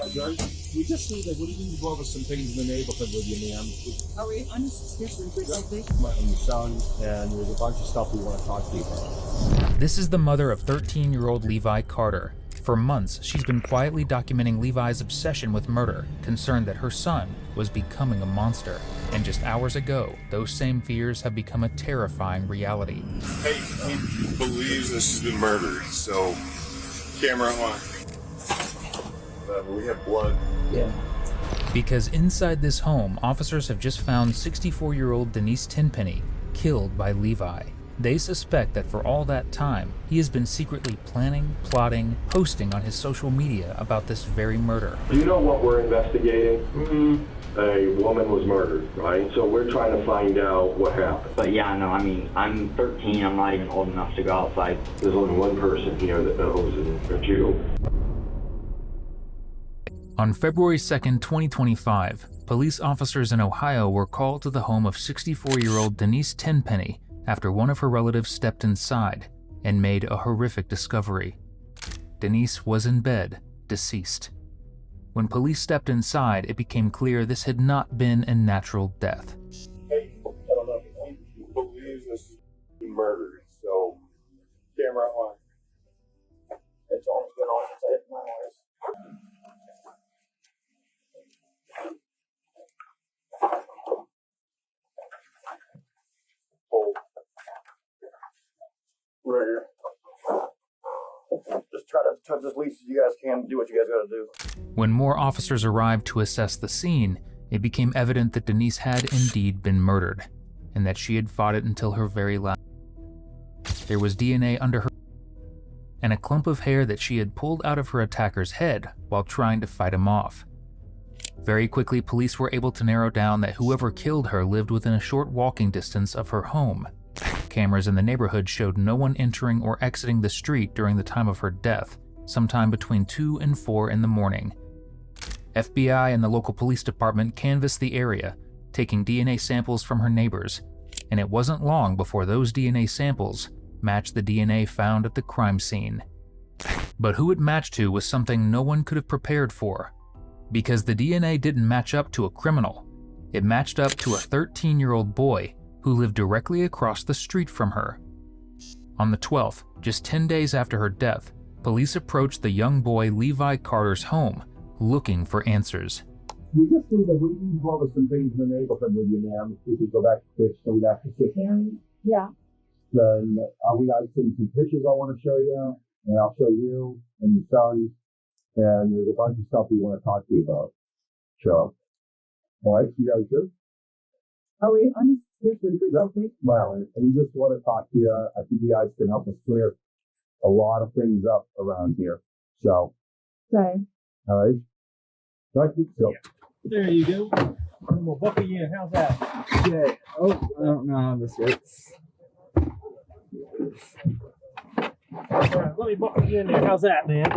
apologize. We just need, we need to go over some things in the neighborhood with you, ma'am. Are we unsuspicious or something? And your son, and there's a bunch of stuff we want to talk to you about. This is the mother of 13-year-old Levi Carter. For months, she's been quietly documenting Levi's obsession with murder, concerned that her son was becoming a monster. And just hours ago, those same fears have become a terrifying reality. Hey, he believes that she's been murdered, so camera on. We have blood. Yeah. Because inside this home, officers have just found 64-year-old Denise Tenpenny killed by Levi. They suspect that for all that time, he has been secretly planning, plotting, posting on his social media about this very murder. You know what we're investigating? A woman was murdered, right? So we're trying to find out what happened. But yeah, no, I mean, I'm 13, I'm not even old enough to go outside. There's only one person here that knows, and it's you. On February 2nd, 2025, police officers in Ohio were called to the home of 64-year-old Denise Tenpenny after one of her relatives stepped inside and made a horrific discovery. Denise was in bed, deceased. When police stepped inside, it became clear this had not been a natural death. Hey, I don't know. He believes that she's been murdered, so camera on. It's always been on since I hit my eyes. Hold. Right here. Just try to touch as least as you guys can, do what you guys gotta do. When more officers arrived to assess the scene, it became evident that Denise had indeed been murdered, and that she had fought it until her very last. There was DNA under her and a clump of hair that she had pulled out of her attacker's head while trying to fight him off. Very quickly, police were able to narrow down that whoever killed her lived within a short walking distance of her home. Cameras in the neighborhood showed no one entering or exiting the street during the time of her death, sometime between 2 and 4 in the morning. FBI and the local police department canvassed the area, taking DNA samples from her neighbors, and it wasn't long before those DNA samples matched the DNA found at the crime scene. But who it matched to was something no one could have prepared for, because the DNA didn't match up to a criminal. It matched up to a 13-year-old boy who lived directly across the street from her. On the 12th, just 10 days after her death, police approached the young boy Levi Carter's home, looking for answers. We just need we need to go over some things in the neighborhood with you, ma'am. If we could go back to Twitch so we'd have to sit down. Yeah. Then we got some pictures I want to show you, and I'll show you and your son, and there's a bunch of stuff we want to talk to you about. So, all right, you guys good? Are we unsuspicious or something? Well, and we just want to talk to you. I think you guys can help us clear a lot of things up around here. So, Okay. all right. Thank you. So, There you go. I'm gonna buckle you in. How's that? Okay. Oh, I don't know how this works. All right, let me buckle you in there. How's that, man?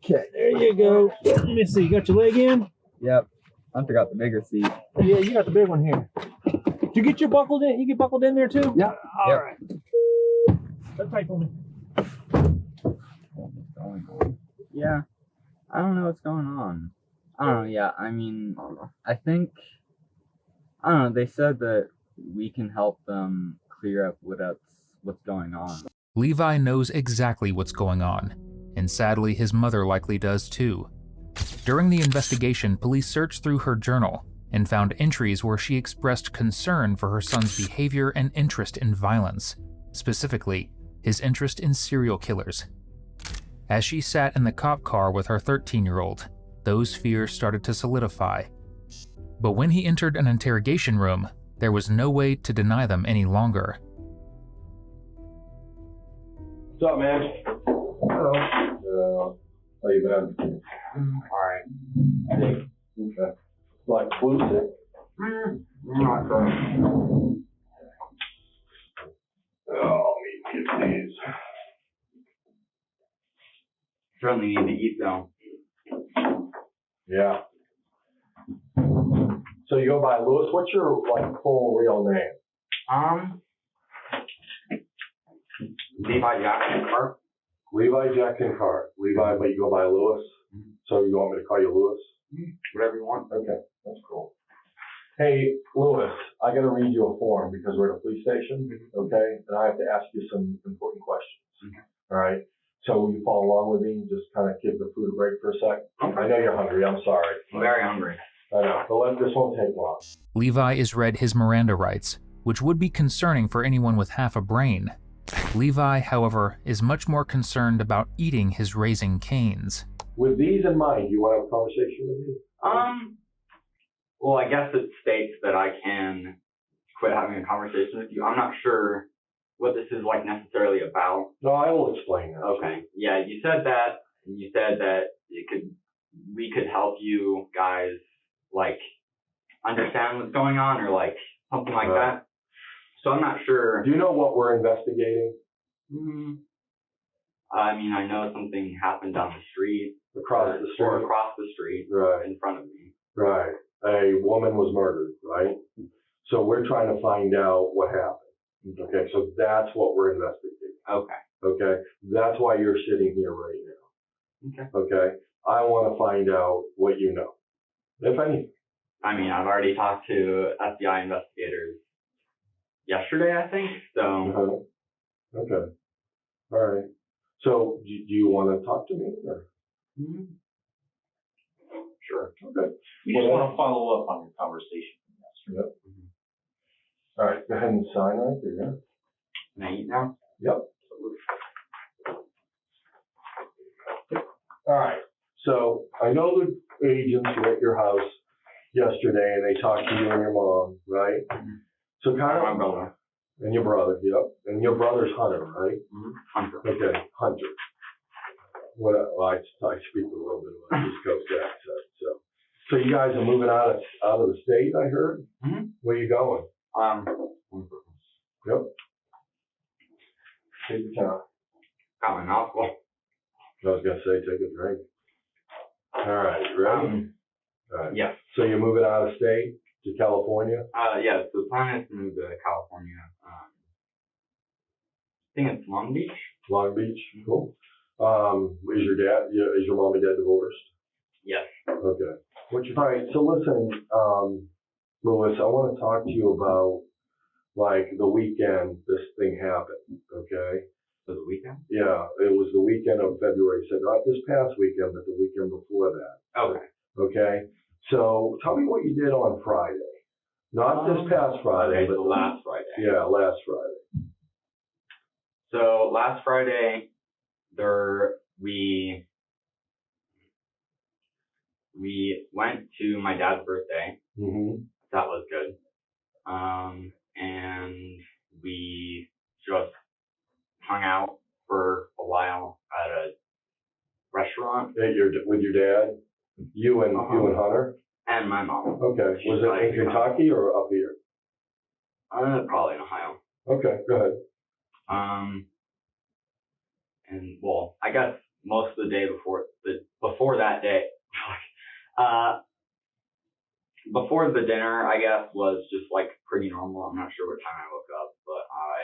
Okay. There you go. Let me see. You got your leg in? Yep. I forgot the bigger seat. Yeah, you got the big one here. Did you get your buckled in? You get buckled in there too? Yep. All Yep. right. That's tight for me. Yeah. I don't know what's going on. I don't know. Yeah. I mean, I think, I don't know. They said that we can help them clear up what's going on. Levi knows exactly what's going on, and sadly his mother likely does too. During the investigation, police searched through her journal and found entries where she expressed concern for her son's behavior and interest in violence, specifically his interest in serial killers. As she sat in the cop car with her 13-year-old, those fears started to solidify. But when he entered an interrogation room, there was no way to deny them any longer. What's up, man? Hello. How you been? Alright. Okay. Like flu sick? Not good. Oh, me get these. Certainly need to eat though. Yeah. So you go by Lewis. What's your full real name? Levi Jackson Carp. Levi Jackson Hart. Levi, but you go by Lewis. So you want me to call you Lewis? Whatever you want. Okay, that's cool. Hey, Lewis, I got to read you a form because we're at a police station, okay? And I have to ask you some important questions. Okay. All right? So will you follow along with me and just kind of give the food a break for a sec? Okay. I know you're hungry. I'm sorry. I'm very hungry. I know, but this won't take long. Levi is read his Miranda rights, which would be concerning for anyone with half a brain. Levi, however, is much more concerned about eating his Raising Cane's. With these in mind, do you want to have a conversation with me? Well, I guess it states that I can quit having a conversation with you. I'm not sure what this is like necessarily about. No, I will explain that. Okay. Yeah, you said that, and you said that we could help you guys, like, understand what's going on, or like something like that. So I'm not sure. Do you know what we're investigating? I mean, I know something happened down the street. Across the street? Or across the street. Right. In front of me. Right. A woman was murdered, right? So we're trying to find out what happened. Okay, so that's what we're investigating. Okay. Okay, that's why you're sitting here right now. Okay. Okay, I want to find out what you know, if anything. I mean, I've already talked to FBI investigators yesterday, I think, so. Okay, all right. So do you want to talk to me, or? Sure. Okay. We just want to follow up on your conversation from yesterday. Yep. All right, go ahead and sign right there. Can I eat now? Yep. All right. So I know the agents were at your house yesterday and they talked to you and your mom, right? So kind of. My brother. And your brother, yep. And your brother's Hunter, right? Hunter. Okay, Hunter. Well, I speak a little bit of an East Coast accent, so you guys are moving out of the state, I heard? Where you going? Yep. Take your time. Got my mouth full. I was gonna say, take a drink. All right, you ready? All right. Yes. So you're moving out of state to California? Yeah, so the plan is to move to California. I think it's Long Beach. Long Beach, cool. Is your mom and dad divorced? Yes. Okay. All right, so listen, Louis, I want to talk to you about, like, the weekend this thing happened, okay? Was it the weekend? Yeah, it was the weekend of February, so not this past weekend, but the weekend before that. Okay. Okay? So tell me what you did on Friday. Not this past Friday, Okay, but so last Friday. Yeah, last Friday. So last Friday, we went to my dad's birthday. That was good. And we just hung out for a while at a restaurant. With your dad? You and Hunter? And my mom. Okay. Was it in Kentucky or up here? Probably in Ohio. Okay, go ahead. And well, I guess most of the day before that day, before the dinner, I guess, was just like pretty normal. I'm not sure what time I woke up, but I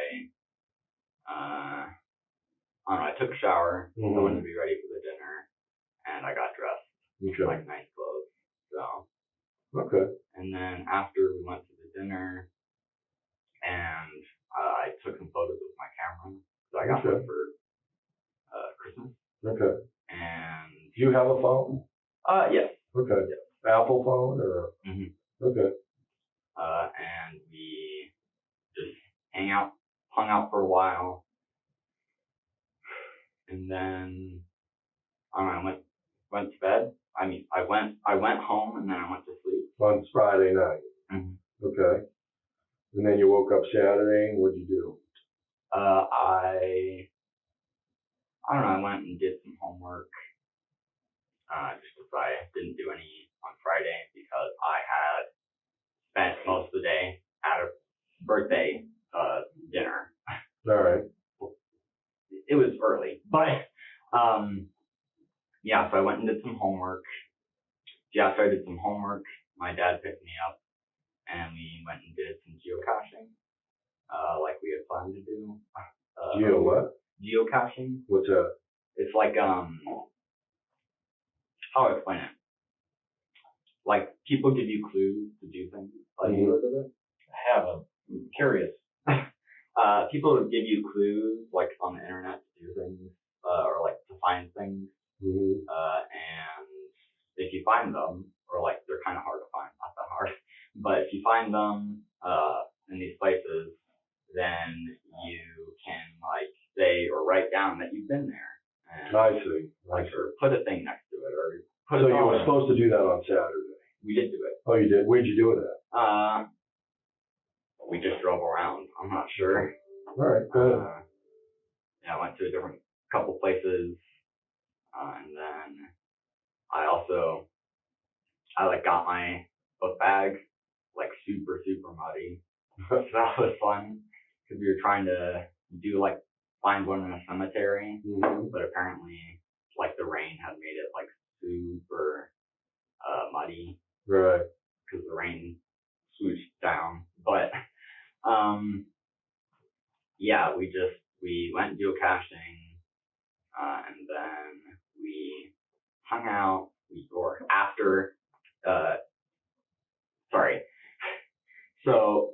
don't know, I took a shower, I wanted to be ready for the dinner, and I got dressed. Okay. Like nice clothes. So. Okay. And then after we went to the dinner, and I took some photos with my camera. So I got one for Christmas. Okay. And do you have a phone? Yes. Okay. Yes. Apple phone or? Okay. And we just hung out for a while, and then I went to bed. I mean, I went home and then I went to sleep. On Friday night. Okay. And then you woke up Saturday. What'd you do? I don't know. I went and did some homework. Just because I didn't do any on Friday because I had spent most of the day at a birthday dinner. All right. It was early, but yeah. So I went and did some homework. Yeah, so I did some homework. My dad picked me up, and we went and did some geocaching, like we had planned to do. What? Geocaching. What's that? It's like how to explain it. Like, people give you clues to do things. Like, you heard of it? I haven't. I'm curious. People give you clues, like, on the internet to do things, or, like, to find things. And if you find them, or, like, they're kind of hard to find, not that hard, but if you find them in these places, then you can, like, say or write down that you've been there. And, I see. like, or put a thing next to it, or put So a you were dollar. supposed to do that on Saturday? We did do it. Oh, you did? Where'd you do it at? We just drove around. I'm not sure. All right, good. Yeah, I went to a different couple places, and then I like got my book bag like super muddy. So that was fun because we were trying to do like find one in a cemetery, but apparently like the rain had made it like super muddy. Right. Because the rain swooshed down. But yeah, we went geocaching, and then we hung out. So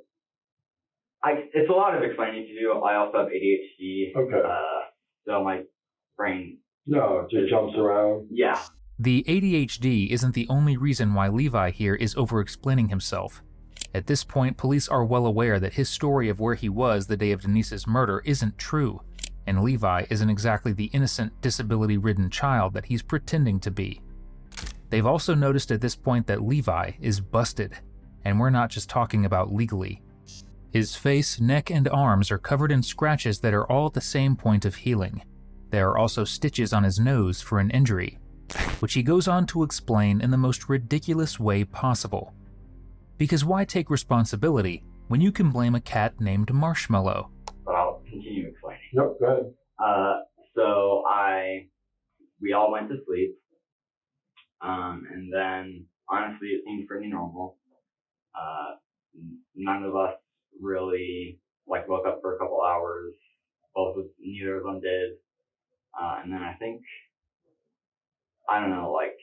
it's a lot of explaining to do. I also have ADHD. Okay. So my brain. No, it just jumps around. Yeah. The ADHD isn't the only reason why Levi here is over-explaining himself. At this point, police are well aware that his story of where he was the day of Denise's murder isn't true, and Levi isn't exactly the innocent, disability-ridden child that he's pretending to be. They've also noticed at this point that Levi is busted, and we're not just talking about legally. His face, neck, and arms are covered in scratches that are all at the same point of healing. There are also stitches on his nose for an injury, which he goes on to explain in the most ridiculous way possible. Because why take responsibility when you can blame a cat named Marshmallow? But I'll continue explaining. Yep, go ahead. So we all went to sleep, and then honestly it seemed pretty normal. None of us really like woke up for a couple hours. Neither of them did. And then I think, I don't know, like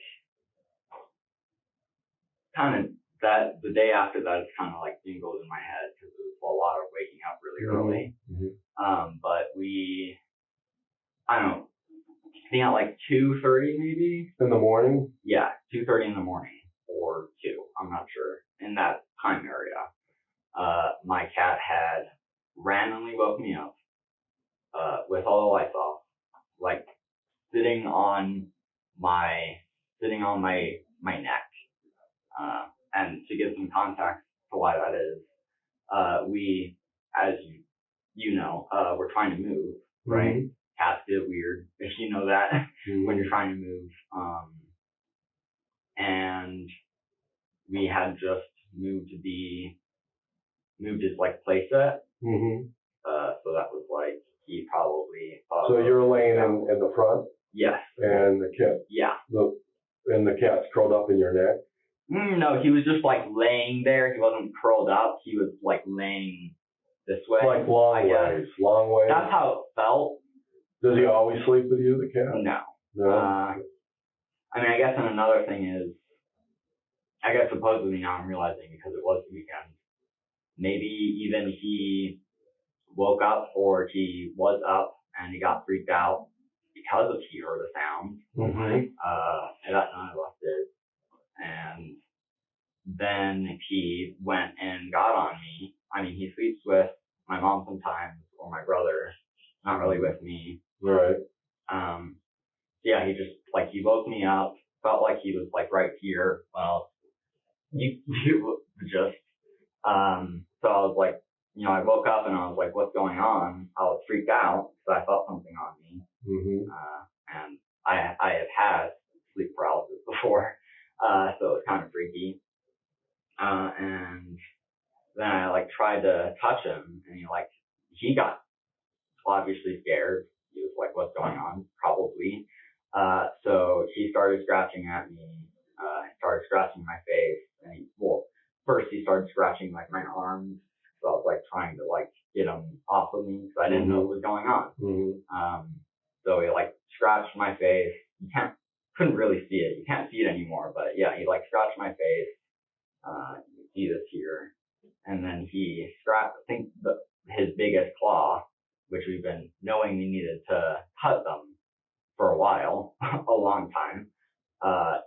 kind of that the day after that it's kind of like jingled in my head because it was a lot of waking up really early. But I don't know, I think at like 2:30 maybe. In the morning? Yeah, 2:30 in the morning or 2, I'm not sure, in that time area. My cat had randomly woke me up with all the lights off, like sitting on my neck. And to give some context to why that is, we, as you know, we're trying to move, right? Cats get weird, if you know that, when you're trying to move. And we had just moved his like playset. So that was like, he probably thought. So you're laying in the front? Yes. And the cat? Yeah. And the cat's curled up in your neck? No, he was just like laying there. He wasn't curled up. He was like laying this way. Like long ways? That's how it felt. Does he always sleep with you, the cat? No. No? I mean, I guess another thing is, I guess supposedly now I'm realizing because it was the weekend, maybe even he woke up or he was up and he got freaked out because he heard a sound. And that none of us did. And then he went and got on me. I mean, he sleeps with my mom sometimes or my brother, not really with me. Right. Yeah, he just like, he woke me up, felt like he was like right here. Well, you just, so I was like, you know, I woke up and I was like, what's going on? I was freaked out because I felt something on me. And I have had sleep paralysis before. So it was kind of freaky. And then I like tried to touch him and he got obviously scared. He was like, what's going on? Probably. So he started scratching at me, started scratching my face. And first he started scratching like my arms. So I was like trying to like get him off of me because I didn't know what was going on. So he like scratched my face. He couldn't really see it. You can't see it anymore, but yeah, he like scratched my face. You see this here. And then he scratched, I think his biggest claw, which we've been knowing we needed to cut them for a while, a long time.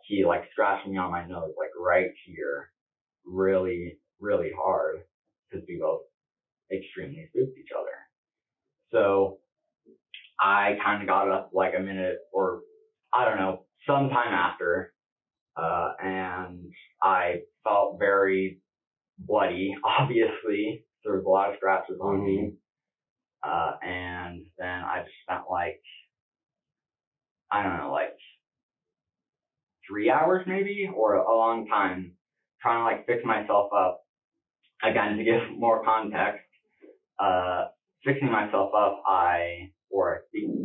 He like scratched me on my nose, like right here, really, really hard, because we both extremely spooked each other. So I kind of got up like a minute or I don't know, sometime after, and I felt very bloody, obviously. There was a lot of scratches on me. And then I just spent like, I don't know, like 3 hours maybe, or a long time trying to like fix myself up. Again, to give more context, fixing myself up,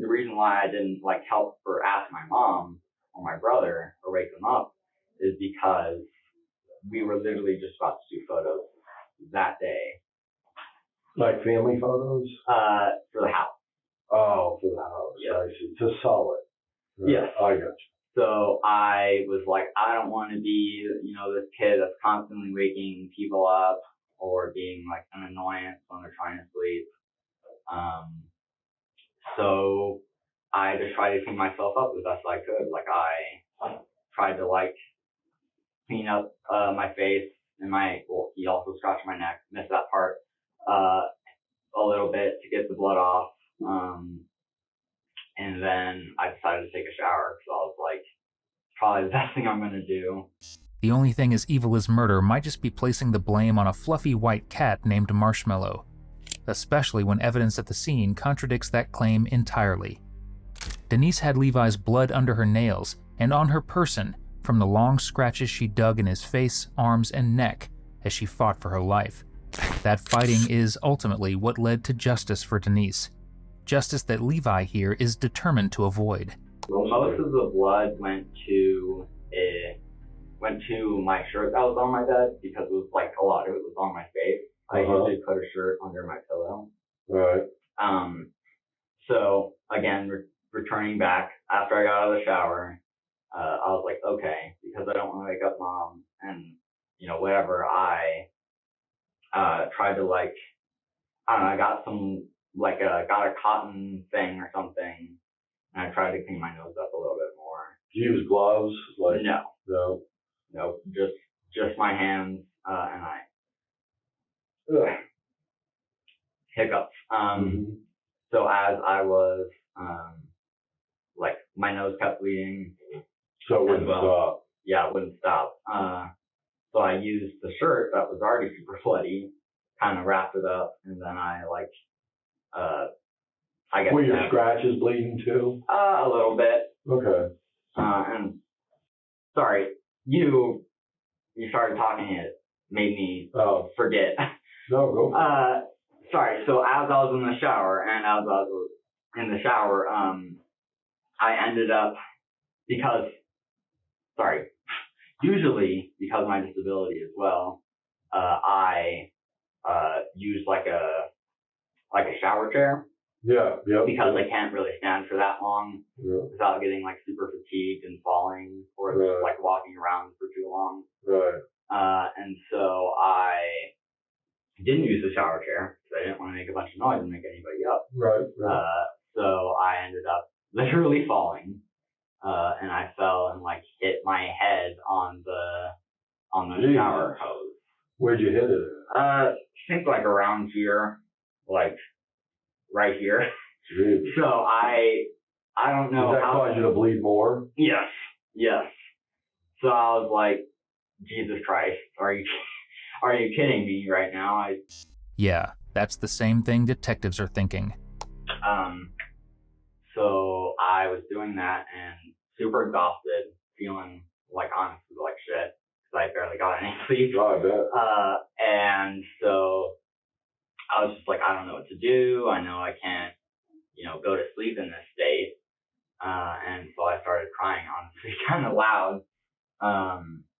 the reason why I didn't like help or ask my mom or my brother or wake them up is because we were literally just about to do photos that day. Like family photos? For the house. Oh, for the house. Yes. I see. To sell it. Right. Yes. I got you. So I was like, I don't want to be, this kid that's constantly waking people up or being like an annoyance when they're trying to sleep. So I just tried to clean myself up the best I could. Like I tried to like clean up my face and he also scratched my neck, missed that part a little bit to get the blood off. And then I decided to take a shower because I was like, probably the best thing I'm going to do. The only thing as evil as murder might just be placing the blame on a fluffy white cat named Marshmallow, especially when evidence at the scene contradicts that claim entirely. Denise had Levi's blood under her nails and on her person from the long scratches she dug in his face, arms, and neck as she fought for her life. That fighting is ultimately what led to justice for Denise. Justice that Levi here is determined to avoid. Most of the blood went to my shirt that was on my bed because it was like a lot of it was on my face. I usually put a shirt under my pillow. Right. So again, returning back after I got out of the shower, I was like, okay, because I don't want to wake up mom and whatever. I tried to like, I don't know, I got some like got a cotton thing or something, and I tried to clean my nose up a little bit more. Do you use gloves? Like No, just my hands and I. Hiccups. So as I was like my nose kept bleeding. So it wouldn't stop. Yeah, it wouldn't stop. So I used the shirt that was already super bloody, kind of wrapped it up, and then I like I guess. Were your scratches bleeding too? A little bit. Okay. And sorry, you started talking, it made me forget. No, go for it. Sorry, so as I was in the shower, I ended up, usually because of my disability as well, I use like a shower chair. Yeah. Because I can't really stand for that long without getting like super fatigued and falling or just like walking around for too long. Right. And so I didn't use the shower chair because I didn't want to make a bunch of noise and make anybody up. Right. So I ended up literally falling, and I fell and like hit my head on the shower hose. Where'd you hit it? I think like around here, like right here. Jeez. So I don't know. Did that cause you to bleed more? Yes. So I was like, Jesus Christ, are you kidding me right now? Yeah, that's the same thing detectives are thinking. So I was doing that and super exhausted, feeling like honestly like shit because I barely got any sleep. Oh, I bet. And so I was just like, I don't know what to do. I know I can't, go to sleep in this state. And so I started crying, honestly, kind of loud.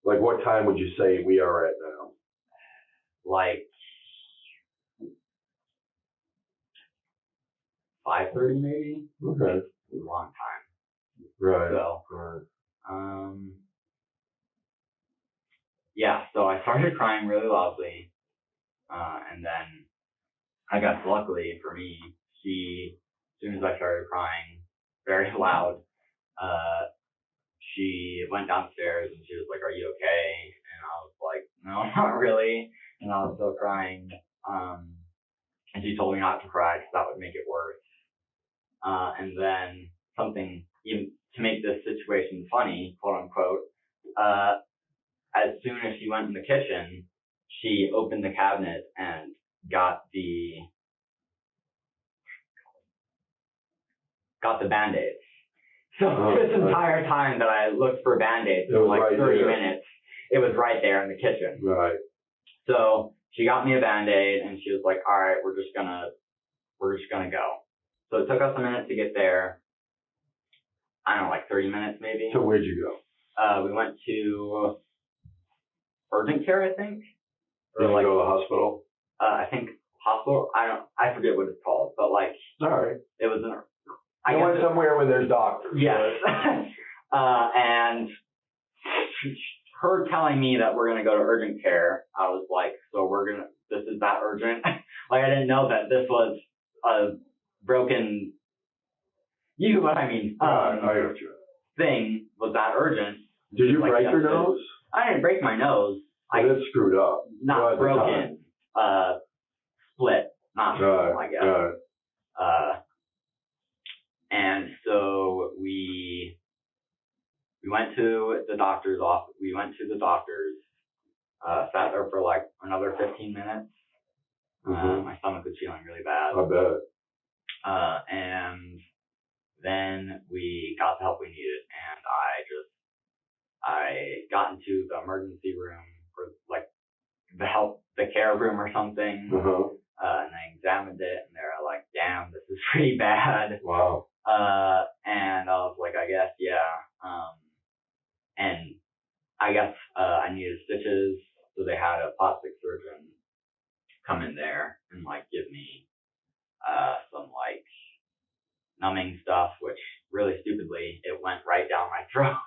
Like what time would you say we are at now? Like 5:30 maybe. Okay. It was a long time. Right. So, Yeah, so I started crying really loudly, and then I guess luckily for me, as soon as I started crying very loud, she went downstairs and she was like, "Are you okay?" And I was like, "No, not really," and I was still crying, and she told me not to cry because that would make it worse. And then something, even to make this situation funny, quote unquote, as soon as she went in the kitchen, she opened the cabinet and got the Band-Aids. So this entire time that I looked for Band-Aids for like 30 minutes, it was right there in the kitchen. Right. So she got me a Band-Aid and she was like, "All right, we're just gonna go." So it took us a minute to get there. I don't know, like 30 minutes maybe. So where'd you go? We went to urgent care, I think. Did you go to the hospital? I think hospital. I forget what it's called, but like. All right. It was an. I went somewhere where there's doctors. Yes. Right? And her telling me that we're gonna go to urgent care, I was like, so this is that urgent? Like I didn't know that this was a broken. You know what I mean? I got you. Thing was that urgent? Did you break your nose? I didn't break my nose. It's screwed up. Not broken. Split. Not broken, I guess. And so we went to the doctor's office. We went to the doctor's, sat there for like another 15 minutes. My stomach was feeling really bad. I bet. And then we got the help we needed, and I got into the emergency room for like the care room or something. And I examined it, and they're like, "Damn, this is pretty bad." Wow. And I was like, I guess, yeah. And I guess I needed stitches, so they had a plastic surgeon come in there and like give me some like numbing stuff, which really stupidly it went right down my throat.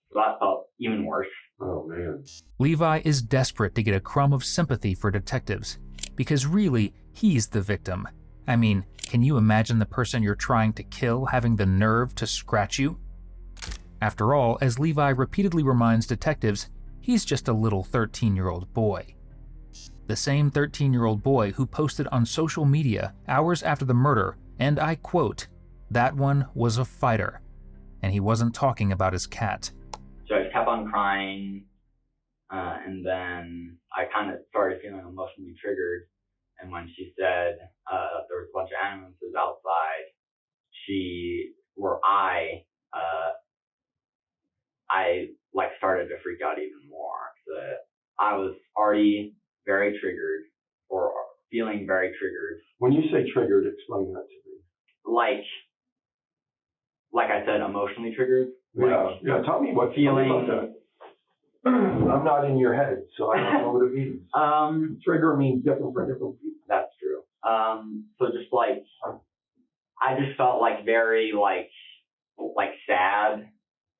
So that felt even worse. Oh man. Levi is desperate to get a crumb of sympathy for detectives, because really, he's the victim. I mean, can you imagine the person you're trying to kill having the nerve to scratch you? After all, as Levi repeatedly reminds detectives, he's just a little 13-year-old boy. The same 13-year-old boy who posted on social media hours after the murder, and I quote, "That one was a fighter," and he wasn't talking about his cat. So I kept on crying, and then I kind of started feeling emotionally triggered. And when she said there was a bunch of ambulances outside, I like started to freak out even more. So I was already very triggered, or feeling very triggered. When you say triggered, explain that to me. Like I said, emotionally triggered. Yeah. Tell me what feeling. Tell me about that. I'm not in your head, so I don't know what it means. Trigger means different for different people. That's true. So just like, I just felt like very like sad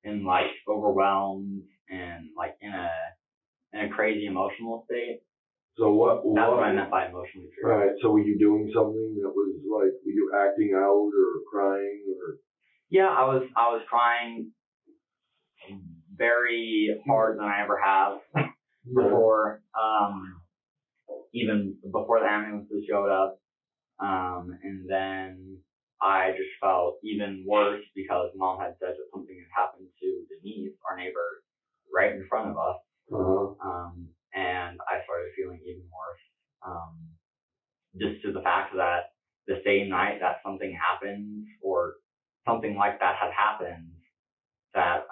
and like overwhelmed and like in a crazy emotional state. So what? That's what I meant by emotionally triggered. Right. So were you doing something that was like, were you acting out or crying or? Yeah, I was crying very hard than I ever have before. Even before the ambulances showed up. And then I just felt even worse because Mom had said that something had happened to Denise, our neighbor, right in front of us. And I started feeling even worse. Just to the fact that the same night that something happened, or something like that had happened, that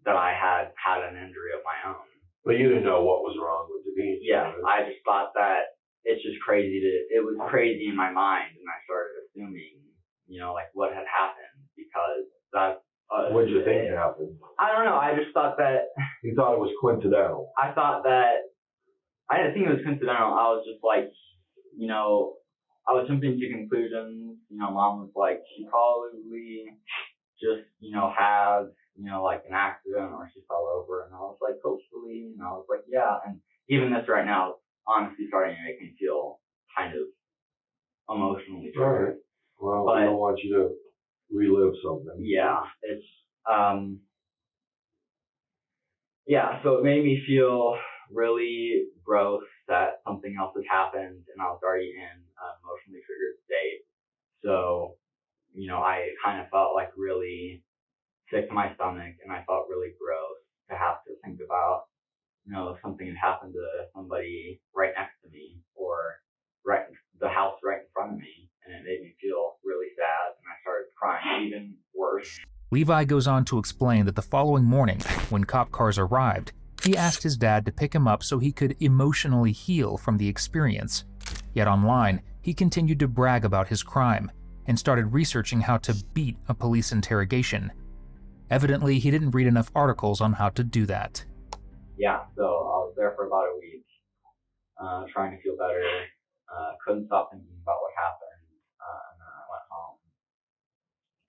I had an injury of my own. But you didn't know what was wrong with Denise. Yeah, right? I just thought that it's just crazy it was crazy in my mind, and I started assuming, like what had happened, because that's. What did you think happened? I don't know. I just thought that. You thought it was coincidental. I thought that. I didn't think it was coincidental. I was just like, I was jumping to conclusions. Mom was like, she probably just, had, like an accident or she fell over. And I was like, hopefully, and I was like, yeah. And even this right now is honestly starting to make me feel kind of emotionally triggered. Well, But I don't want you to relive something. yeah, it's, yeah, so it made me feel really gross that something else had happened and I was already in an emotionally triggered state. So, I kind of felt like really sick to my stomach and I felt really gross to have to think about, if something had happened to somebody right next to me or the house right in front of me. And it made me feel really sad and I started crying even worse. Levi goes on to explain that the following morning, when cop cars arrived, he asked his dad to pick him up so he could emotionally heal from the experience. Yet online, he continued to brag about his crime and started researching how to beat a police interrogation. Evidently, he didn't read enough articles on how to do that. Yeah, so I was there for about a week, trying to feel better. Couldn't stop thinking about what happened, and then I went home.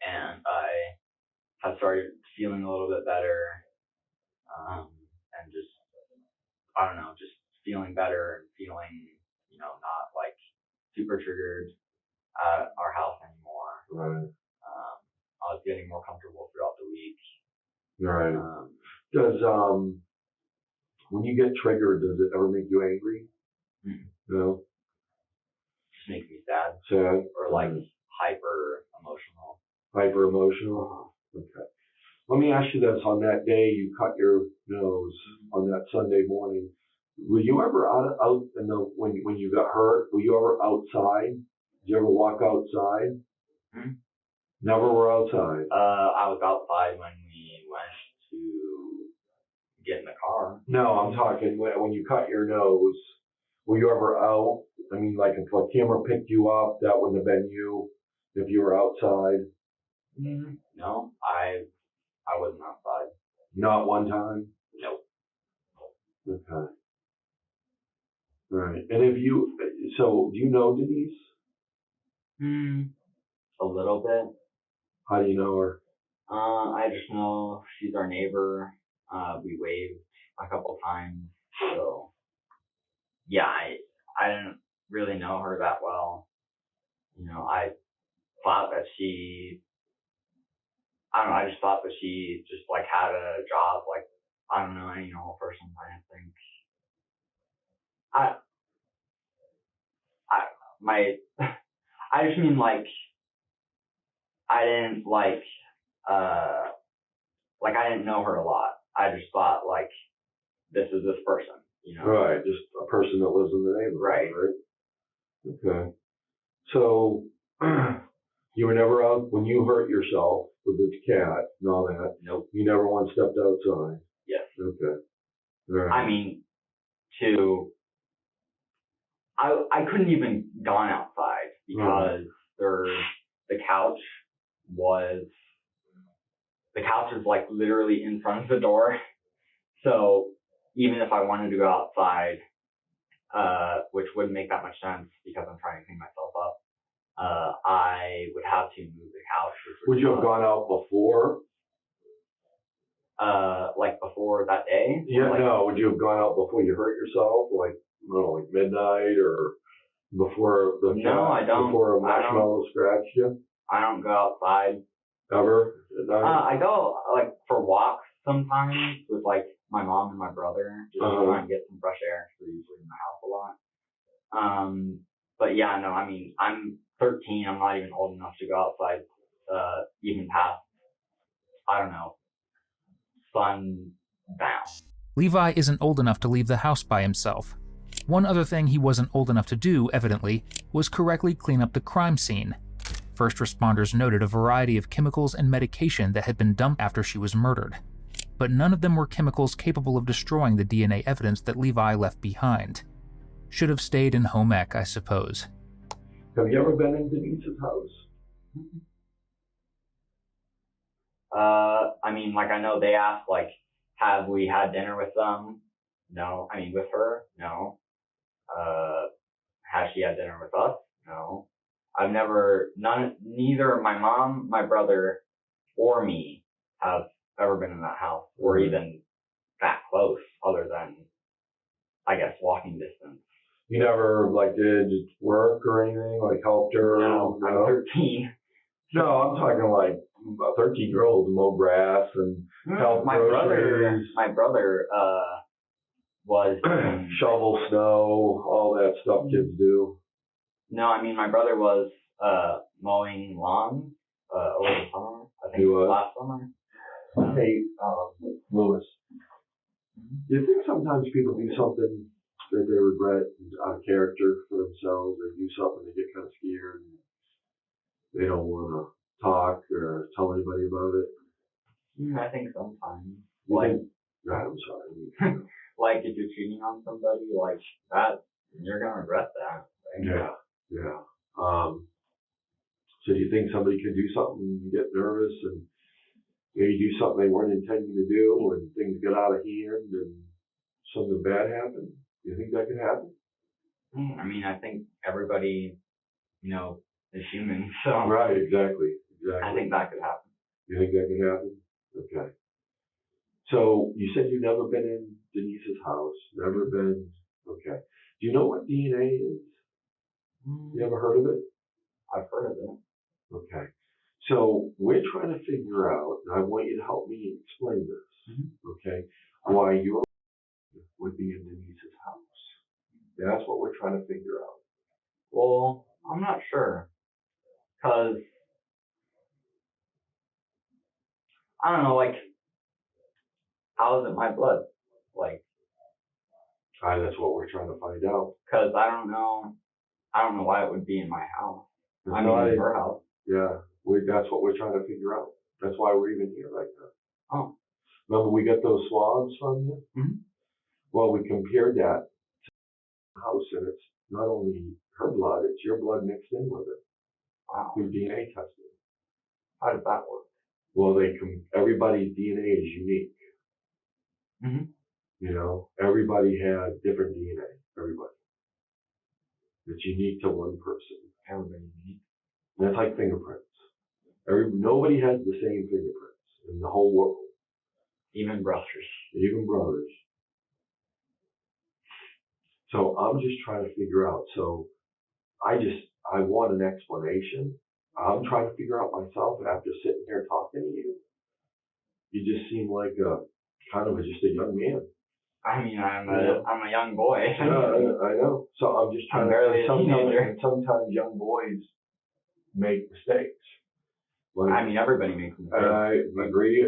And I had started feeling a little bit better, and just, I don't know, just feeling better and feeling, not like super triggered at our house anymore. Right. I was getting more comfortable throughout the week. Right. Does, when you get triggered, does it ever make you angry? No? Just makes me sad. Sad? Or like hyper emotional. Hyper emotional? Okay. Let me ask you this. On that day you cut your nose on that Sunday morning, were you ever out in the, when you got hurt, were you ever outside? Did you ever walk outside? Never were outside? I was outside when we went to get in the car. No, I'm talking when you cut your nose, were you ever out? I mean, like if a camera picked you up, that wouldn't have been you if you were outside? No, I wasn't outside. Not one time? Nope. Okay. All right. And so do you know Denise? A little bit. How do you know her? I just know she's our neighbor. We waved a couple times. So yeah, I didn't really know her that well. I thought that I just thought that she just like had a job. Like, I don't know any normal person. I didn't think. I just mean like, I didn't like I didn't know her a lot. I just thought like, this is this person, Right, just a person that lives in the neighborhood, right? Okay. So you were never out when you hurt yourself with the cat and all that? Nope. You never once stepped outside? Yes. Okay. All right. I mean, I couldn't even gone outside because the couch is like literally in front of the door. So even if I wanted to go outside, which wouldn't make that much sense because I'm trying to clean myself up, I would have to move the couch. Would you have gone out before? Like before that day? Yeah, no. Would you have gone out before you hurt yourself? Like, I don't know, like midnight or before the No, I don't. Before a marshmallow scratched you? I don't go outside. Ever? I go like for walks sometimes with like my mom and my brother, just to try and get some fresh air. We're usually in the house a lot. But yeah, no, I mean, I'm 13. I'm not even old enough to go outside, even past, I don't know, sundown. Levi isn't old enough to leave the house by himself. One other thing he wasn't old enough to do, evidently, was correctly clean up the crime scene. First responders noted a variety of chemicals and medication that had been dumped after she was murdered, but none of them were chemicals capable of destroying the DNA evidence that Levi left behind. Should have stayed in home ec, I suppose. Have you ever been in Denise's house? I mean, like, I know they asked, like, have we had dinner with them? No. I mean, with her? No. Has she had dinner with us? No. I've never, neither my mom, my brother, or me have ever been in that house or even that close, other than, I guess, walking distance. You never like did work or anything, like helped her? No, I'm 13. No, I'm talking like a 13-year-old mow grass and help My groceries. brother was shovel snow, all that stuff kids do. No, I mean my brother was mowing lawns over the summer. I think He was? last summer. Hey, Lewis, do you think sometimes people do something that they regret out of character for themselves? They do something, they get kind of scared, and they don't want to talk or tell anybody about it? I think sometimes. I'm sorry. Like if you're cheating on somebody like that, you're gonna regret that. Right? Yeah. So do you think somebody could do something and get nervous and maybe do something they weren't intending to do and things get out of hand and something bad happens? Do you think that could happen? I mean, I think everybody, is human, so. Right, exactly. I think that could happen. You think that could happen? Okay. So you said you've never been in Denise's house, never been, okay. Do you know what DNA is? You ever heard of it? I've heard of it. Okay. So we're trying to figure out, and I want you to help me explain this, okay, why your would be in Denise's house. That's what we're trying to figure out. Well, I'm not sure. Because, I don't know, like, how is it my blood? Like, That's what we're trying to find out. because I don't know why it would be in my house. I mean, in her house. Yeah, that's what we're trying to figure out. That's why we're even here right now. Oh. Remember we got those swabs from you? Mm-hmm. Well, we compared that to the house, and it's not only her blood, it's your blood mixed in with it. Wow. Through DNA testing. How does that work? Well, everybody's DNA is unique. Everybody has different DNA. Everybody. It's unique to one person. Everybody's unique. And that's like fingerprints. Nobody has the same fingerprints in the whole world. Even brothers. Even brothers. So I'm just trying to figure out. So I want an explanation. I'm trying to figure out myself after sitting here talking to you. You just seem like just a young man. I mean, I'm a young boy. I know. So I'm just trying sometimes young boys make mistakes. Like, I mean, everybody makes mistakes. I agree.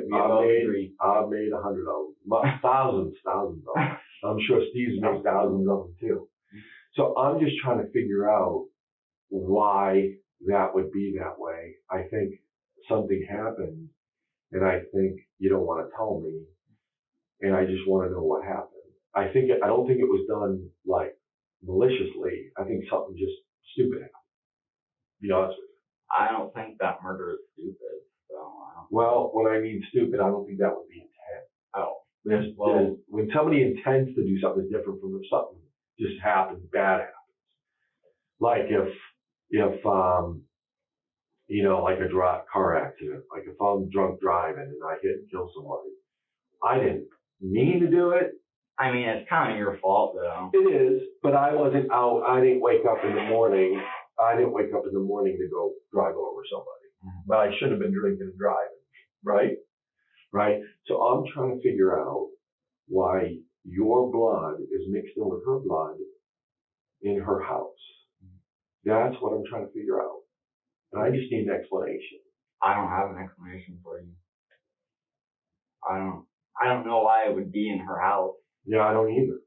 I've made 100 of them. Thousands of them. I'm sure Steve's made thousands of them too. So I'm just trying to figure out why that would be that way. I think something happened, and I think you don't want to tell me, and I just want to know what happened. I don't think it was done like maliciously. I think something just stupid happened. To be honest with you. I don't think that murder is stupid. Well, when I mean stupid, I don't think that would be intent. Oh. When somebody intends to do something different from if something just happens, bad happens. Like if like a car accident, like if I'm drunk driving and I hit and kill somebody, I didn't mean to do it. I mean, it's kind of your fault, though. It is, but I wasn't out. I didn't wake up in the morning. To go drive over somebody. But I should have been drinking and driving, right? Right? So I'm trying to figure out why your blood is mixed in with her blood in her house. That's what I'm trying to figure out. And I just need an explanation. I don't have an explanation for you. I don't know why it would be in her house. Yeah, I don't either.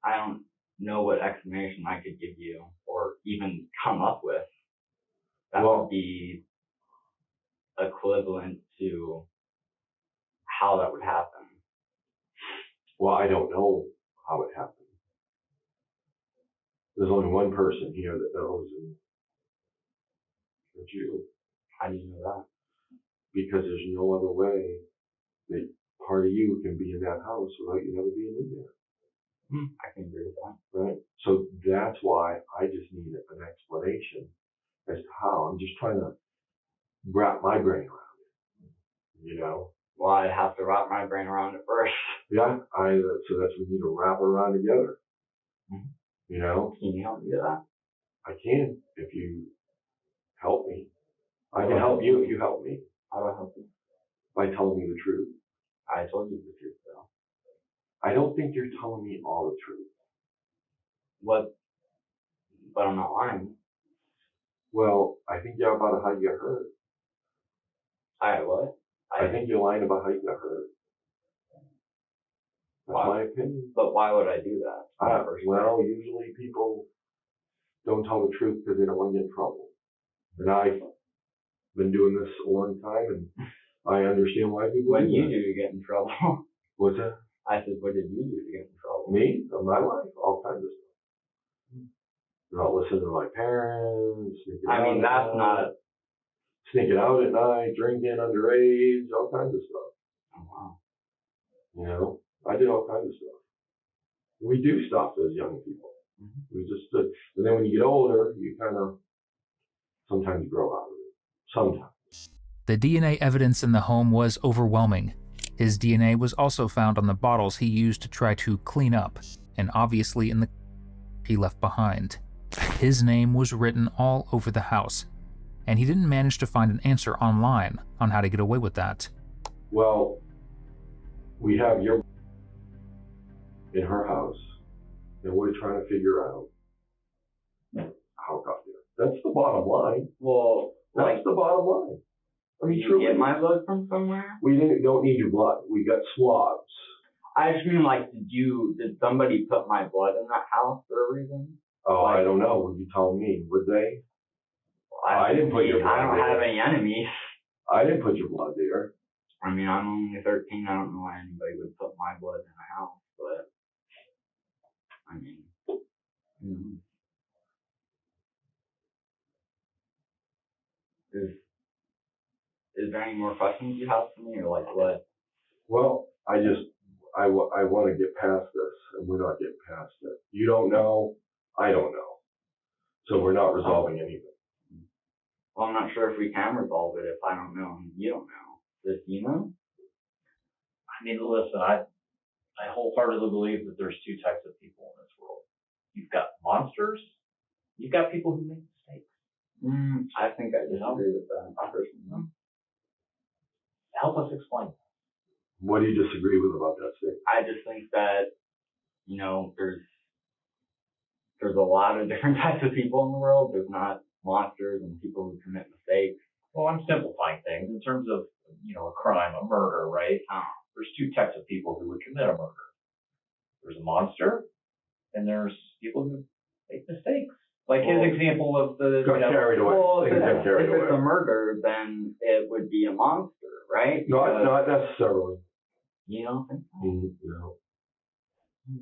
I don't know what explanation I could give you or even come up with that would be equivalent to how that would happen. Well, I don't know how it happened. There's only one person here that knows, and it's you. How do you know that? Because there's no other way that part of you can be in that house without you never being in there. I can agree with that. Right? So that's why I just need an explanation as to how. I'm just trying to wrap my brain around it. You know? Well, I'd have to wrap my brain around it first. Yeah, so that's what we need to wrap around together. Mhm. You know? Can you help me with that? I can, if you help me. I can help you if you help me. How do I help you? By telling me the truth. I told you the truth, though. I don't think you're telling me all the truth. What? But I'm not lying. Well, I think you're about how you got hurt. What? I think you're lying about how you got hurt. That's Why? my opinion. But why would I do that? Well, usually people don't tell the truth because they don't want to get in trouble. And I've been doing this a long time, and I understand why people What do did you that. do to get in trouble? What's that? I said, what did you do to get in trouble? Me? In my life? All kinds of stuff. Not listening to my parents. Sneaking out at night, drinking underage, all kinds of stuff. Oh, wow. You know, I did all kinds of stuff. We do stuff as young people. Mm-hmm. We just, and then when you get older, you kind of sometimes grow out of it. Sometimes. The DNA evidence in the home was overwhelming. His DNA was also found on the bottles he used to try to clean up, and obviously in the he left behind. His name was written all over the house, and he didn't manage to find an answer online on how to get away with that. Well, we have your in her house, and we're trying to figure out how it got there. That's the bottom line. Well, That's the bottom line. I mean, did you get my blood from somewhere? We don't need your blood. We got swabs. I just mean, like, did somebody put my blood in that house for a reason? Oh, I don't know. Would you tell me? Would they? I didn't put your blood I don't there. have any enemies. I didn't put your blood there. I mean, I'm only 13. I don't know why anybody would put my blood in a house, but I mean, is there any more questions you have for me, or like what? Well, I want to get past this, and we're not getting past it. You don't know. I don't know. So we're not resolving anything. Well, I'm not sure if we can resolve it if I don't know and you don't know. Do you know? I mean, listen, I wholeheartedly believe that there's two types of people in this world. You've got monsters. You've got people who make mistakes. I think I disagree with that personally. Help us explain. What do you disagree with about that statement? I just think that, there's a lot of different types of people in the world. There's not monsters and people who commit mistakes. Well, I'm simplifying things in terms of, a crime, a murder, right? There's two types of people who would commit a murder. There's a monster, and there's people who make mistakes. Like his example of the... Got carried away. Well, if away. it's a murder, then it would be a monster, right? Not necessarily. You don't think so?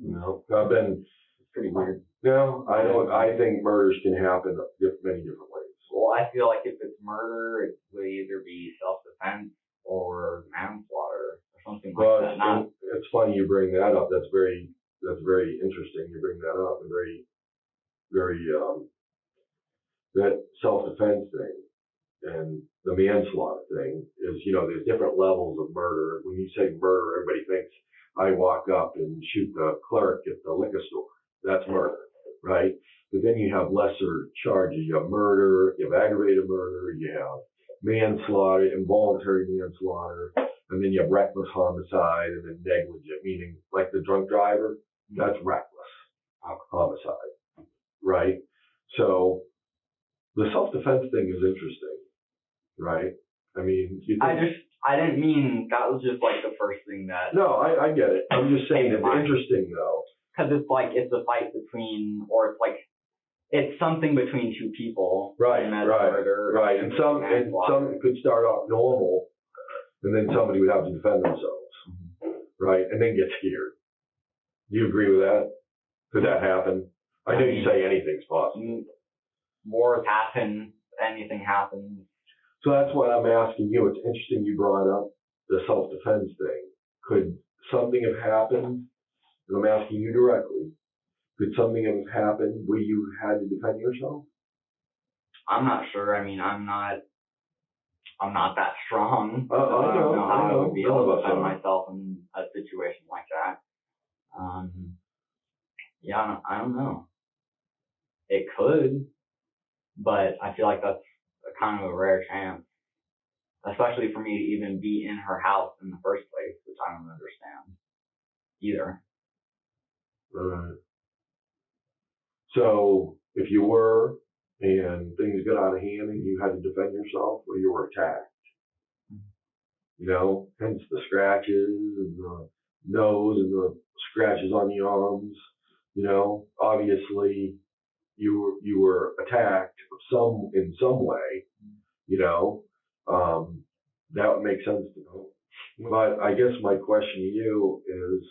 No. I've been... It's pretty weird. No, I don't. I think murders can happen many different ways. Well, I feel like if it's murder, it would either be self-defense or manslaughter or something like that. It's funny you bring that up. That's very interesting. You bring that up. And that self-defense thing and the manslaughter thing is, there's different levels of murder. When you say murder, everybody thinks I walk up and shoot the clerk at the liquor store. That's murder, right? But then you have lesser charges. You have murder, you have aggravated murder, you have manslaughter, involuntary manslaughter, and then you have reckless homicide and then negligent, meaning like the drunk driver, that's reckless homicide, right? So the self-defense thing is interesting, right? I mean, I didn't mean, that was just like the first thing that... No, I get it. I'm just saying it's interesting though. Because it's a fight between, or it's something between two people. Right. Murder, right. And some could start off normal, and then somebody would have to defend themselves, right? And then get scared. Do you agree with that? Could that happen? I know you say anything's possible. Wars happen, anything happens. So that's what I'm asking you. It's interesting you brought up the self-defense thing. Could something have happened? And I'm asking you directly. Could something have happened where you had to defend yourself? I'm not sure. I mean, I'm I'm not that strong. I So I don't know how I know. would be None able of to us defend are. myself in a situation like that. Yeah, I don't know. It could, but I feel like that's a kind of a rare chance, especially for me to even be in her house in the first place, which I don't understand either. Right. So if you were, and things got out of hand and you had to defend yourself, well, you were attacked. You know, hence the scratches and the nose and the scratches on the arms. You know, obviously you were attacked in some way. You know, that would make sense to know. But I guess my question to you is,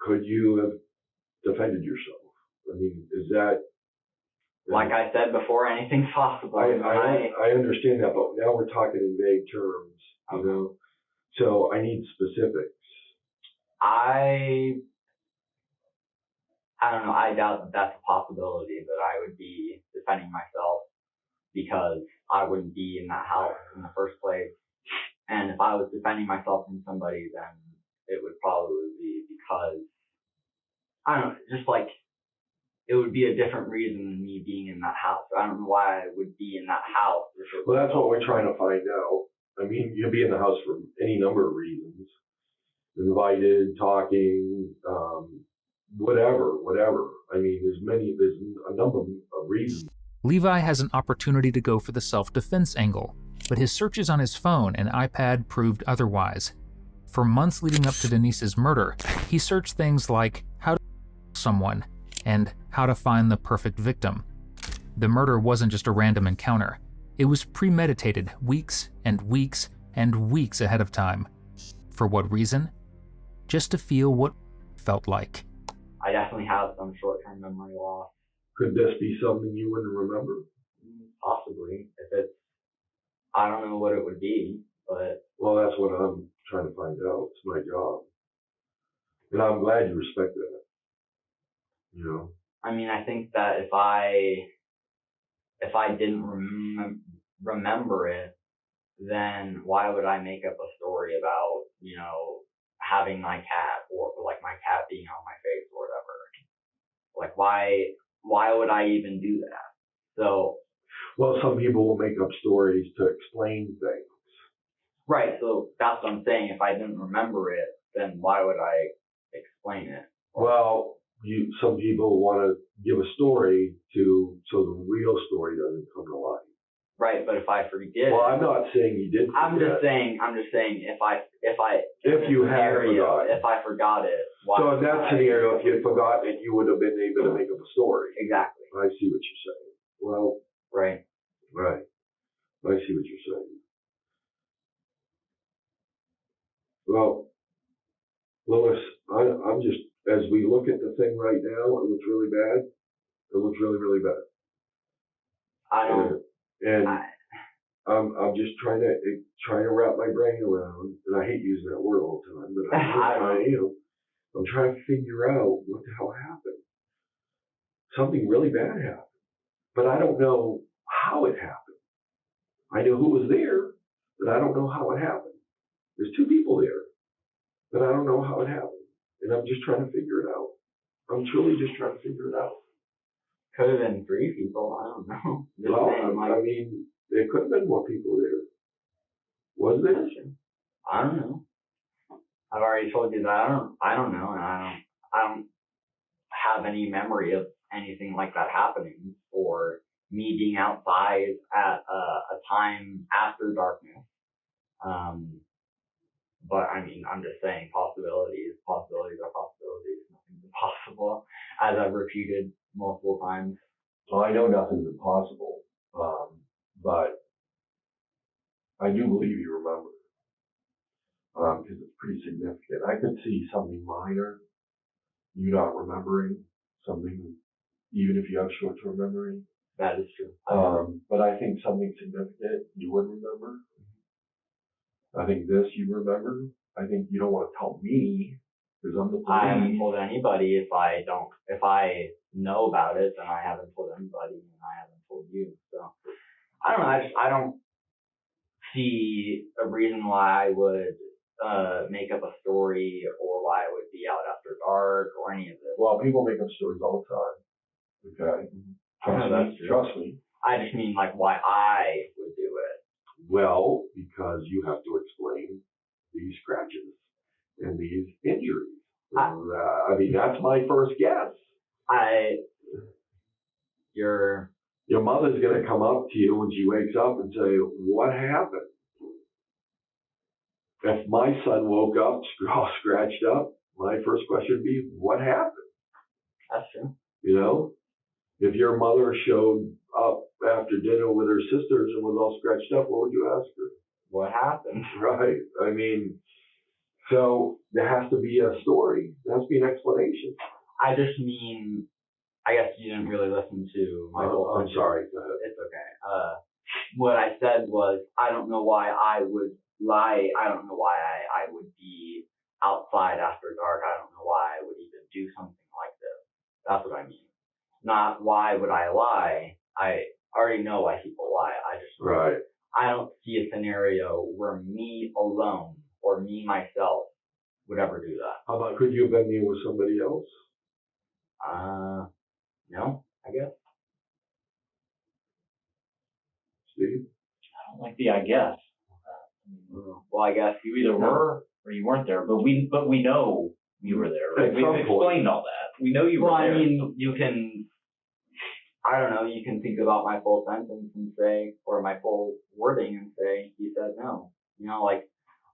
could you have defended yourself? I mean, is that Like I said before, anything's possible. I understand that, but now we're talking in vague terms, you know. So I need specifics. I don't know. I doubt that that's a possibility that I would be defending myself because I wouldn't be in that house in the first place. And if I was defending myself from somebody, then it would probably be because, I don't know, just like it would be a different reason than me being in that house. I don't know why I would be in that house. Well, that's what we're trying to find out. I mean, you'd be in the house for any number of reasons. Invited, talking, whatever. I mean, there's a number of reasons. Levi has an opportunity to go for the self-defense angle, but his searches on his phone and iPad proved otherwise. For months leading up to Denise's murder, he searched things like how to kill someone and how to find the perfect victim. The murder wasn't just a random encounter. It was premeditated weeks and weeks and weeks ahead of time. For what reason? Just to feel what it felt like. I definitely have some short-term memory loss. Could this be something you wouldn't remember? Possibly. If it's, I don't know what it would be, but. Well, that's what I'm trying to find out. It's my job. And I'm glad you respect that. You know? I mean, I think that if I didn't remember it, then why would I make up a story about, you know, having my cat or like my cat being on my face or whatever? Like, why would I even do that? So. Well, some people will make up stories to explain things. Right. So that's what I'm saying. If I didn't remember it, then why would I explain it? Well, some people want to give a story so the real story doesn't come to light. Right, but if I forget. Well, I'm not saying you didn't. I'm just saying if I forgot it. Why so in that scenario, if you had forgotten it, you would have been able to make up a story. Exactly. I see what you're saying. Well. Right. Right. I see what you're saying. Well, Lois, I'm just, as we look at the thing right now, it looks really bad. It looks really, really bad. I'm just trying to wrap my brain around, and I hate using that word all the time, but I'm trying to figure out what the hell happened. Something really bad happened, but I don't know how it happened. I know who was there, but I don't know how it happened. There's two people there, but I don't know how it happened, and I'm just trying to figure it out. I'm truly just trying to figure it out. Could have been 3 people. I don't know. Well, I mean, there could have been more people there. Was there? I don't know. I've already told you that I don't know, and I don't have any memory of anything like that happening or me being outside at a time after darkness. But I mean, I'm just saying possibilities. Possibilities are possibilities. Nothing's impossible, as I've repeated multiple times. Well, I know nothing's impossible, but I do believe you remember, because it's pretty significant. I could see something minor, you not remembering something, even if you have short-term memory. That is true. But I think something significant you would remember. I think this you remember. I think you don't want to tell me because I'm the police. I haven't told anybody. If I know about it, then I haven't told anybody, and I haven't told you. So I don't know. see a reason why I would make up a story or why I would be out after dark or any of this. Well, people make up stories all the time. Okay. Trust me. I just mean like why I would do it. Well, because you have to explain these scratches and these injuries. I mean, that's my first guess. Your mother's going to come up to you when she wakes up and say, what happened? If my son woke up all scratched up, my first question would be, what happened? That's true. You know, if your mother showed up after dinner with her sisters and was all scratched up, what would you ask her? What happened? Right. I mean, so there has to be a story. There has to be an explanation. I just mean, I guess you didn't really listen to my whole I'm sorry. Go ahead. It's okay. What I said was, I don't know why I would lie. I don't know why I would be outside after dark. I don't know why I would even do something like this. That's what I mean. Not why would I lie. I already know why people lie. Right. I don't see a scenario where me alone or me myself would ever do that. How about, could you have been there with somebody else? No, I guess. Steve? I don't like the I guess. Well, I guess You either were or you weren't there, but we know you were there, right? At We've some explained all that. We know you were Well, there. I mean, you can, I don't know, you can think about my full sentence and say, or my full wording and say, he said no. You know, like,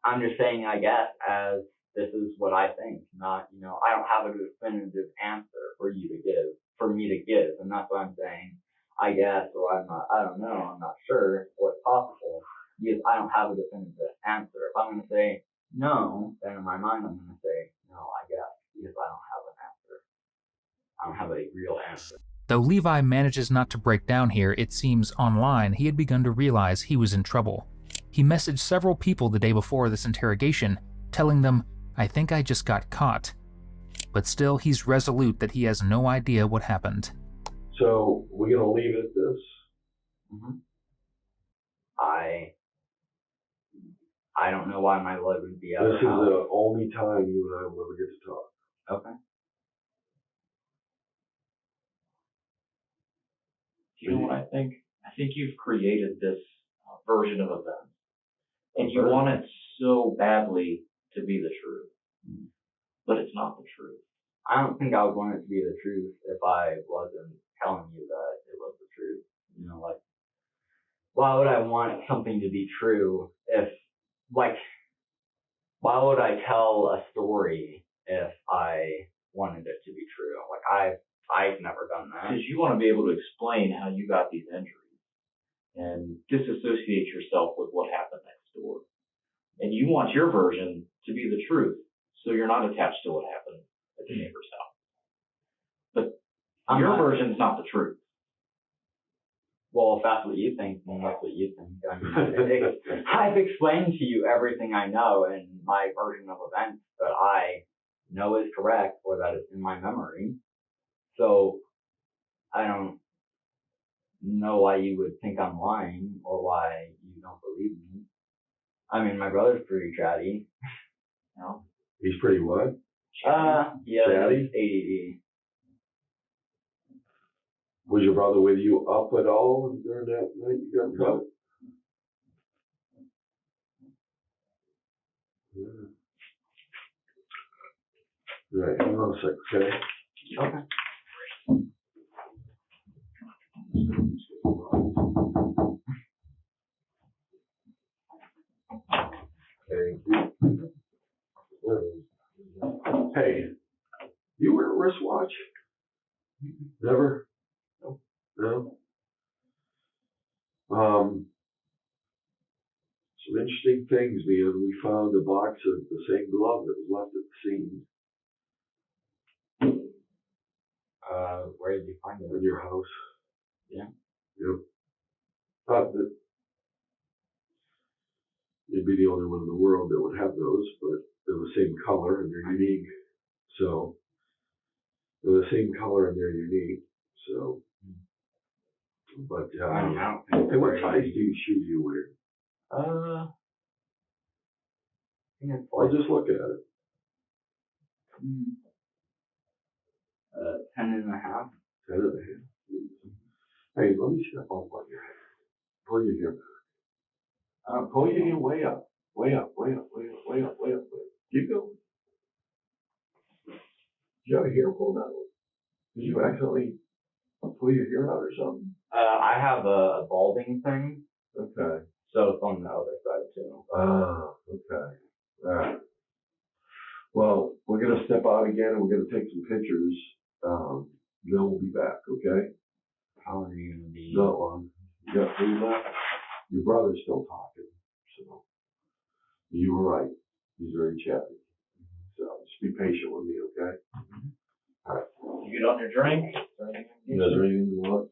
I'm just saying, I guess, as this is what I think, not, you know, I don't have a definitive answer for you to give, for me to give, and that's what I'm saying, I guess, or I don't know, I'm not sure what's possible, because I don't have a definitive answer. If I'm going to say no, then in my mind I'm going to say no, I guess, because I don't have an answer. I don't have a real answer. Though Levi manages not to break down here, it seems online he had begun to realize he was in trouble. He messaged several people the day before this interrogation, telling them, "I think I just got caught." But still, he's resolute that he has no idea what happened. So, we're going to leave it at this? Mm-hmm. I don't know why my blood would be out. This is the only time you and I will ever get to talk. Okay. Do you know what I think? I think you've created this version of events, and you want it so badly to be the truth, but it's not the truth. I don't think I would want it to be the truth if I wasn't telling you that it was the truth. You know, like, why would I want something to be true if, like, why would I tell a story if I wanted it to be true? Like, I've never done that. Because you want to be able to explain how you got these injuries and disassociate yourself with what happened next door. And you want your version to be the truth, so you're not attached to what happened at the neighbor's house. But your version's not the truth. Well, if that's what you think, then that's what you think. I mean, I've explained to you everything I know and my version of events that I know is correct or that is in my memory. So I don't know why you would think I'm lying or why you don't believe me. I mean, my brother's pretty chatty. You know? He's pretty what? Yeah, Chatty? ADD. Was your brother with you up at all during that night you got caught? Yeah. Right, hang on a sec, okay? Okay. Hey, you wear a wristwatch? Never? No? Some interesting things, man. We found a box of the same glove that was left at the scene. Where did you find it? In your house. Yeah. Yep. Thought that you'd be the only one in the world that would have those, but they're the same color and they're unique. So, they're the same color and they're unique. So, but, I don't think hey, what size shoes do you wear? I think it's I'll like just look at it. 10.5. 10.5. Hey, let me step up on your head. Pull your hair back. Pull your hair way up. Way up, way up, way up, way up, way up, way up. Keep going. Did you have a hair pulled out? Did you accidentally pull your hair out or something? I have a balding thing, Okay. so it's on the other side too. Ah, okay. All right. Well, we're going to step out again and we're going to take some pictures. Then we'll be back, okay? How are you gonna be? No, you got 3 left. Your brother's still talking, so you were right. He's very chatty. So just be patient with me, okay? All right. You get on your drink? Is there anything you Is need? there anything you want?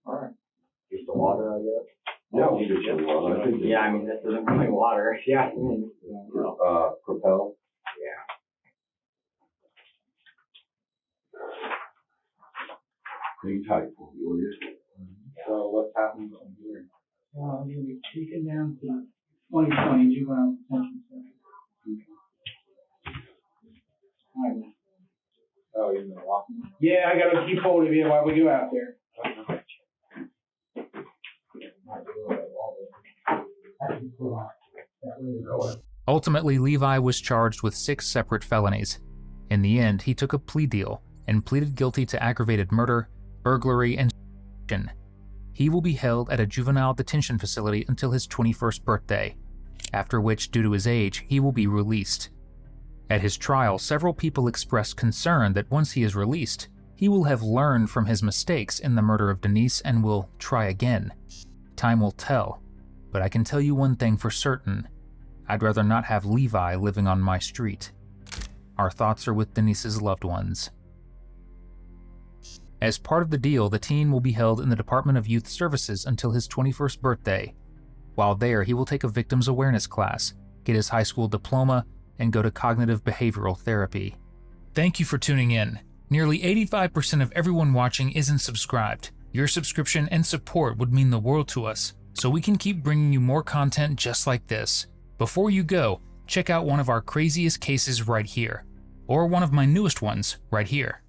All right. Just the water, I guess. Yeah, we'll get you one. I think Yeah, I mean, this isn't really water. Yeah. Propel. Yeah. Hang tight for me, will you? So what's happening from here? You're going to be taken down to 2020 juvenile detention center. All right, man. Oh, you're gonna walk me? Yeah, I got to keep hold of you while we go out there. Ultimately, Levi was charged with 6 separate felonies. In the end, he took a plea deal and pleaded guilty to aggravated murder, burglary, and extortion. He will be held at a juvenile detention facility until his 21st birthday, after which, due to his age, he will be released. At his trial, several people expressed concern that once he is released, he will have learned from his mistakes in the murder of Denise and will try again. Time will tell, but I can tell you one thing for certain. I'd rather not have Levi living on my street. Our thoughts are with Denise's loved ones. As part of the deal, the teen will be held in the Department of Youth Services until his 21st birthday. While there, he will take a victims awareness class, get his high school diploma, and go to cognitive behavioral therapy. Thank you for tuning in. Nearly 85% of everyone watching isn't subscribed. Your subscription and support would mean the world to us, so we can keep bringing you more content just like this. Before you go, check out one of our craziest cases right here, or one of my newest ones right here.